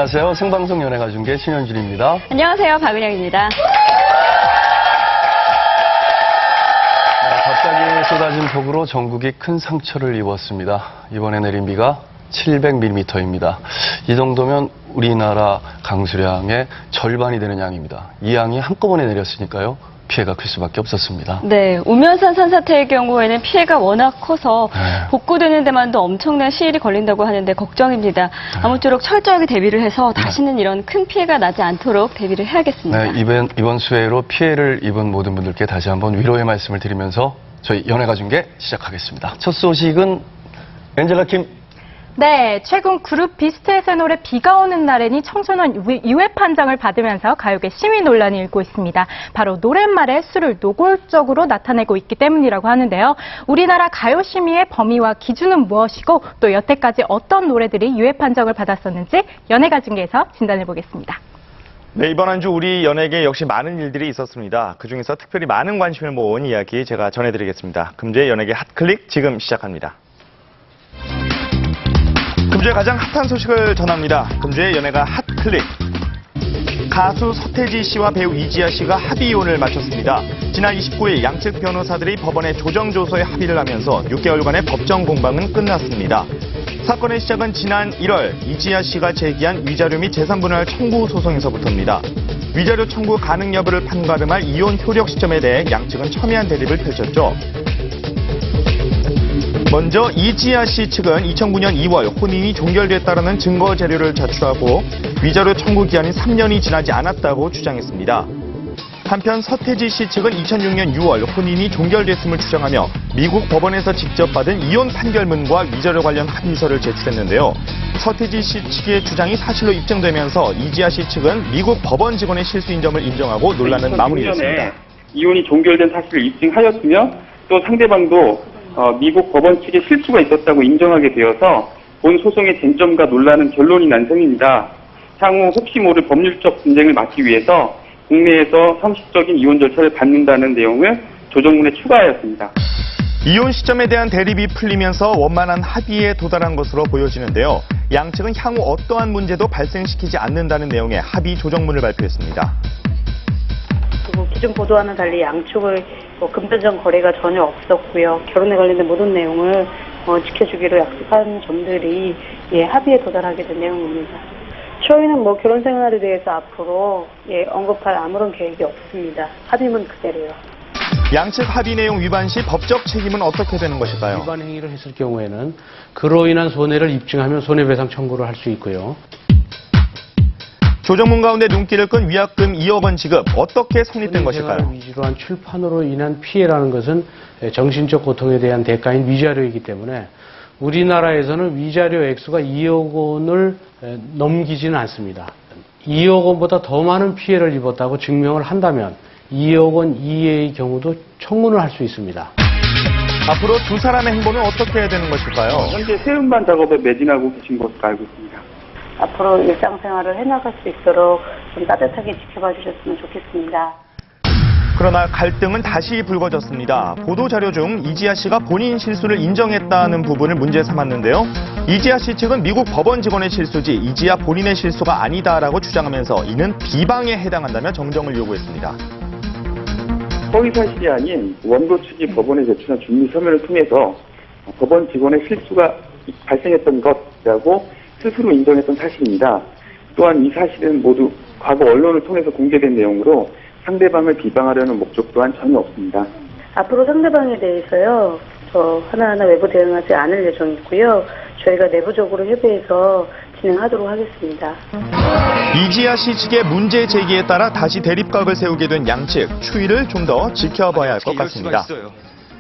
안녕하세요. 생방송 연예가중계 신현준입니다. 안녕하세요. 박은영입니다. 갑자기 쏟아진 폭우로 전국이 큰 상처를 입었습니다. 이번에 내린 비가 700mm입니다. 이 정도면 우리나라 강수량의 절반이 되는 양입니다. 이 양이 한꺼번에 내렸으니까요. 피해가 클 수밖에 없었습니다. 네, 우면산 산사태의 경우에는 피해가 워낙 커서 복구되는 데만도 엄청난 시일이 걸린다고 하는데 걱정입니다. 아무쪼록 철저하게 대비를 해서 다시는 이런 큰 피해가 나지 않도록 대비를 해야겠습니다. 네, 이번 수해로 피해를 입은 모든 분들께 다시 한번 위로의 말씀을 드리면서 저희 연예가중계 시작하겠습니다. 첫 소식은 엔젤라 킴. 네, 최근 그룹 비스트의 노래 비가 오는 날에니 청소년 유해 판정을 받으면서 가요계 심의 논란이 일고 있습니다. 바로 노랫말에 수를 노골적으로 나타내고 있기 때문이라고 하는데요. 우리나라 가요 심의의 범위와 기준은 무엇이고 또 여태까지 어떤 노래들이 유해 판정을 받았었는지 연예가중계에서 진단해 보겠습니다. 네, 이번 한 주 우리 연예계에 역시 많은 일들이 있었습니다. 그중에서 특별히 많은 관심을 모은 이야기 제가 전해드리겠습니다. 금주의 연예계 핫클릭 지금 시작합니다. 금주의 가장 핫한 소식을 전합니다. 금주의 연예가 핫클릭. 가수 서태지 씨와 배우 이지아 씨가 합의 이혼을 마쳤습니다. 지난 29일 양측 변호사들이 법원에 조정조서에 합의를 하면서 6개월간의 법정 공방은 끝났습니다. 사건의 시작은 지난 1월 이지아 씨가 제기한 위자료 및 재산분할 청구 소송에서부터입니다. 위자료 청구 가능 여부를 판가름할 이혼 효력 시점에 대해 양측은 첨예한 대립을 펼쳤죠. 먼저 이지아 씨 측은 2009년 2월 혼인이 종결됐다는 증거 자료를 제출하고 위자료 청구 기한이 3년이 지나지 않았다고 주장했습니다. 한편 서태지 씨 측은 2006년 6월 혼인이 종결됐음을 주장하며 미국 법원에서 직접 받은 이혼 판결문과 위자료 관련 합의서를 제출했는데요. 서태지 씨 측의 주장이 사실로 입증되면서 이지아 씨 측은 미국 법원 직원의 실수인 점을 인정하고 논란은 마무리됐습니다. 이혼이 종결된 사실을 입증하였으며 또 상대방도 미국 법원 측에 실수가 있었다고 인정하게 되어서 본 소송의 쟁점과 논란은 결론이 난 셈입니다. 향후 혹시 모를 법률적 분쟁을 막기 위해서 국내에서 형식적인 이혼 절차를 밟는다는 내용을 조정문에 추가하였습니다. 이혼 시점에 대한 대립이 풀리면서 원만한 합의에 도달한 것으로 보여지는데요. 양측은 향후 어떠한 문제도 발생시키지 않는다는 내용의 합의 조정문을 발표했습니다. 기존 보도와는 달리 양측의 금전적 거래가 전혀 없었고요. 결혼에 관련된 모든 내용을 지켜주기로 약속한 점들이 합의에 도달하게 된 내용입니다. 저희는 결혼 생활에 대해서 앞으로 언급할 아무런 계획이 없습니다. 합의문 그대로요. 양측 합의 내용 위반 시 법적 책임은 어떻게 되는 것일까요? 위반 행위를 했을 경우에는 그로 인한 손해를 입증하면 손해배상 청구를 할 수 있고요. 조정문 가운데 눈길을 끈 위약금 2억 원 지급 어떻게 성립된 것일까요? 위주로 한 출판으로 인한 피해라는 것은 정신적 고통에 대한 대가인 위자료이기 때문에 우리나라에서는 위자료 액수가 2억 원을 넘기지는 않습니다. 2억 원보다 더 많은 피해를 입었다고 증명을 한다면 2억 원 이하의 경우도 청구를 할 수 있습니다. 앞으로 두 사람의 행보는 어떻게 해야 되는 것일까요? 현재 세운반 작업에 매진하고 계신 것으로 알고 있습니다. 앞으로 일상생활을 해나갈 수 있도록 좀 따뜻하게 지켜봐 주셨으면 좋겠습니다. 그러나 갈등은 다시 불거졌습니다. 보도자료 중 이지아 씨가 본인 실수를 인정했다는 부분을 문제 삼았는데요. 이지아 씨 측은 미국 법원 직원의 실수지 이지아 본인의 실수가 아니다라고 주장하면서 이는 비방에 해당한다며 정정을 요구했습니다. 허위사실이 아닌 원고 측이 법원에 제출한 준비 서면을 통해서 법원 직원의 실수가 발생했던 것이라고 스스로 인정했던 사실입니다. 또한 이 사실은 모두 과거 언론을 통해서 공개된 내용으로 상대방을 비방하려는 목적 또한 전혀 없습니다. 앞으로 상대방에 대해서요, 하나하나 외부 대응하지 않을 예정이고요. 저희가 내부적으로 협의해서 진행하도록 하겠습니다. 이지아 씨 측의 문제 제기에 따라 다시 대립각을 세우게 된 양측, 추이를 좀 더 지켜봐야 할 것 같습니다.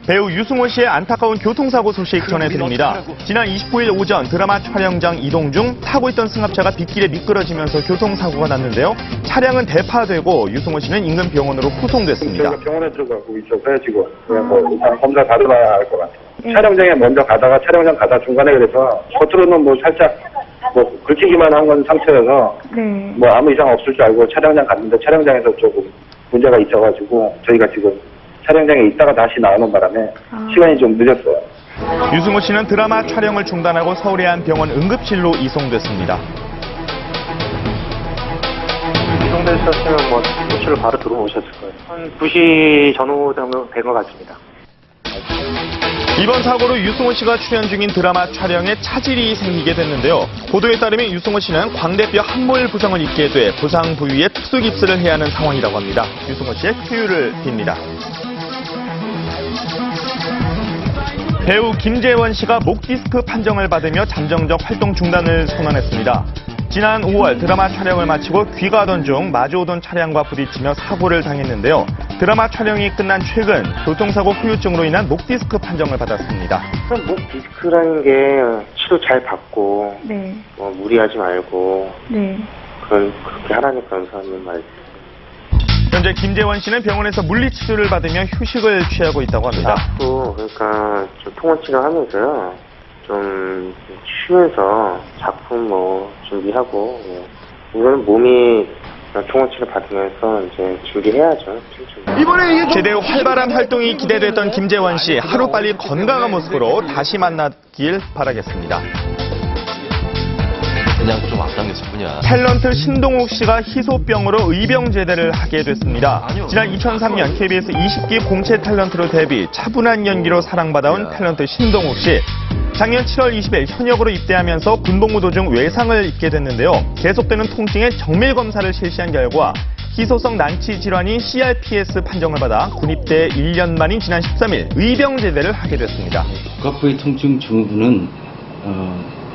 배우 유승호 씨의 안타까운 교통사고 소식 전해드립니다. 지난 29일 오전 드라마 촬영장 이동 중 타고 있던 승합차가 빗길에 미끄러지면서 교통사고가 났는데요. 차량은 대파되고 유승호 씨는 인근 병원으로 후송됐습니다. 저희가 병원에 들어가고 있어서요, 지금. 그냥 일단 검사 받으러야 할 것 같아요. 촬영장에 먼저 가다가 촬영장 가다 중간에 그래서 겉으로는 살짝 긁히기만 한 건 상처여서 아무 이상 없을 줄 알고 촬영장 갔는데 촬영장에서 조금 문제가 있어가지고 저희가 지금 촬영장에 있다가 다시 나오는 바람에 시간이 좀 늦었어요. 유승호 씨는 드라마 촬영을 중단하고 서울의 한 병원 응급실로 이송됐습니다. 정도 있었으면 뭐 노출을 바로 들어오셨을 거예요. 한 2시 전후 정도 된 것 같습니다. 이번 사고로 유승호 씨가 출연 중인 드라마 촬영에 차질이 생기게 됐는데요. 보도에 따르면 유승호 씨는 광대뼈 함몰 부상을 입게 돼 부상 부위에 특수 깁스를 해야 하는 상황이라고 합니다. 유승호 씨의 쾌유를 빕니다. 배우 김재원 씨가 목 디스크 판정을 받으며 잠정적 활동 중단을 선언했습니다. 지난 5월 드라마 촬영을 마치고 귀가하던 중 마주오던 차량과 부딪히며 사고를 당했는데요. 드라마 촬영이 끝난 최근 교통사고 후유증으로 인한 목 디스크 판정을 받았습니다. 목 디스크라는 게 치료 잘 받고 무리하지 말고 그렇게 하라니까 의사님 말씀. 현재 김재원 씨는 병원에서 물리치료를 받으며 휴식을 취하고 있다고 합니다. 자꾸 그러니까 좀 통원치료하면서요. 좀 쉬면서 작품 뭐 준비하고 이거는 몸이 통원치료 받으면서 이제 준비해야죠. 제대로 활발한 활동이 기대됐던 김재원 씨 하루빨리 건강한 모습으로 다시 만나길 바라겠습니다. 그냥 좀 앞당겼을 뿐이야. 탤런트 신동욱 씨가 희소병으로 의병 제대를 하게 됐습니다. 지난 2003년 KBS 20기 공채 탤런트로 데뷔, 차분한 연기로 사랑받아온 탤런트 신동욱 씨. 작년 7월 20일 현역으로 입대하면서 군복무 도중 외상을 입게 됐는데요. 계속되는 통증에 정밀 검사를 실시한 결과 희소성 난치 질환인 CRPS 판정을 받아 군입대 1년 만인 지난 13일 의병 제대를 하게 됐습니다. 복합부의 통증 증후군은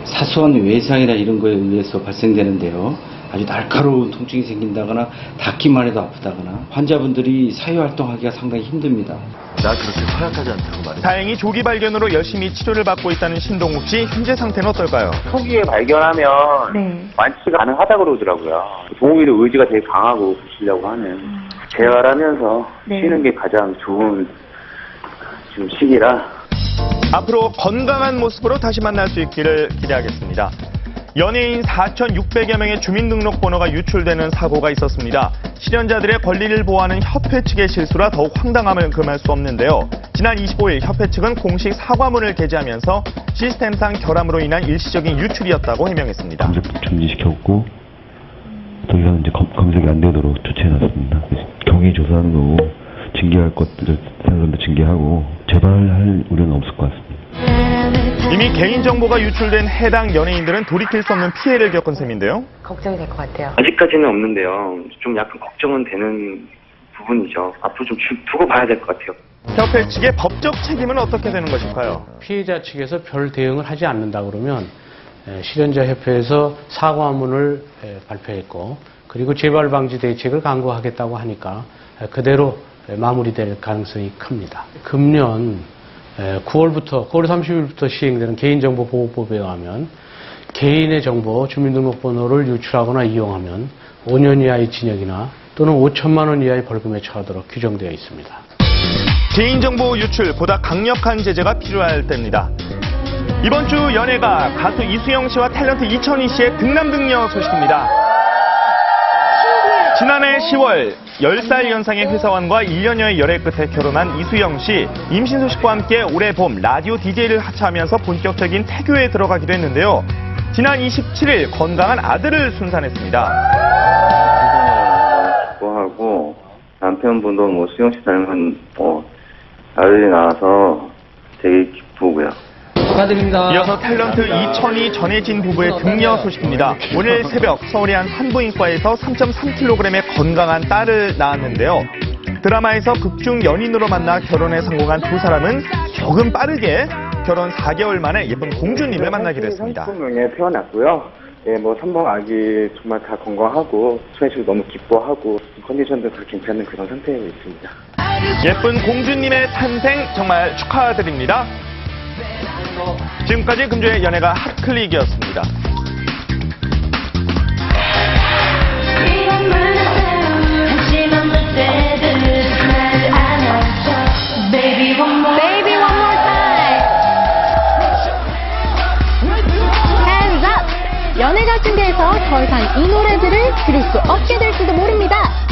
사소한 외상이나 이런 거에 의해서 발생되는데요. 아주 날카로운 통증이 생긴다거나 닿기만 해도 아프다거나 환자분들이 사회활동하기가 상당히 힘듭니다. 나 그렇게 허약하지 않다고 말해. 다행히 조기 발견으로 열심히 치료를 받고 있다는 신동욱 씨, 현재 상태는 어떨까요? 초기에 발견하면 완치가 가능하다고 그러더라고요. 동욱이도 의지가 되게 강하고 붙이려고 하는. 재활하면서 쉬는 게 가장 좋은 지금 시기라. 앞으로 건강한 모습으로 다시 만날 수 있기를 기대하겠습니다. 연예인 4,600여 명의 주민등록번호가 유출되는 사고가 있었습니다. 실현자들의 권리를 보호하는 협회 측의 실수라 더욱 황당함을 금할 수 없는데요. 지난 25일 협회 측은 공식 사과문을 게재하면서 시스템상 결함으로 인한 일시적인 유출이었다고 해명했습니다. 검색 중지시켰고 더 이상 이제 검색이 안 되도록 조치해놨습니다. 경위 조사하는 거고 징계할 것들 사람들 징계하고 재발할 우려는 없을 것 같습니다. 이미 개인정보가 유출된 해당 연예인들은 돌이킬 수 없는 피해를 겪은 셈인데요. 걱정이 될 것 같아요. 아직까지는 없는데요. 좀 약간 걱정은 되는 부분이죠. 앞으로 좀 두고 봐야 될 것 같아요. 협회 측의 법적 책임은 어떻게 되는 것일까요? 피해자 측에서 별 대응을 하지 않는다 그러면 실현자 협회에서 사과문을 발표했고 그리고 재발 방지 대책을 강구하겠다고 하니까 그대로 마무리될 가능성이 큽니다. 금년 9월 30일부터 시행되는 개인정보보호법에 의하면 개인의 정보, 주민등록번호를 유출하거나 이용하면 5년 이하의 징역이나 또는 5천만 원 이하의 벌금에 처하도록 규정되어 있습니다. 개인정보 유출 보다 강력한 제재가 필요할 때입니다. 이번 주 연예가 가수 이수영 씨와 탤런트 이천희 씨의 등남등녀 소식입니다. 지난해 10월 10살 연상의 회사원과 1년여의 열애 끝에 결혼한 이수영 씨. 임신 소식과 함께 올해 봄 라디오 DJ를 하차하면서 본격적인 태교에 들어가기도 했는데요. 지난 27일 건강한 아들을 순산했습니다. 기뻐하고 남편분도 뭐 수영 씨 닮은 아들이 나와서 되게 기쁘고요. 축하드립니다. 이어서 탤런트 이천희 전혜진 부부의 등려 소식입니다. 오늘 새벽 서울의 한 산부인과에서 3.3kg의 건강한 딸을 낳았는데요. 드라마에서 극중 연인으로 만나 결혼에 성공한 두 사람은 조금 빠르게 결혼 4개월 만에 예쁜 공주님을 만나기로 했습니다. 30명에 태어났고요. 뭐 선봉 아기 정말 다 건강하고 수현 씨도 너무 기뻐하고 컨디션도 다 괜찮은 그런 상태에 있습니다. 예쁜 공주님의 탄생 정말 축하드립니다. 지금까지 금주의 연예가 핫클릭이었습니다. Baby one more time. Hands up. 연예가 중계에서 더 이상 이 노래들을 들을 수 없게 될지도 모릅니다.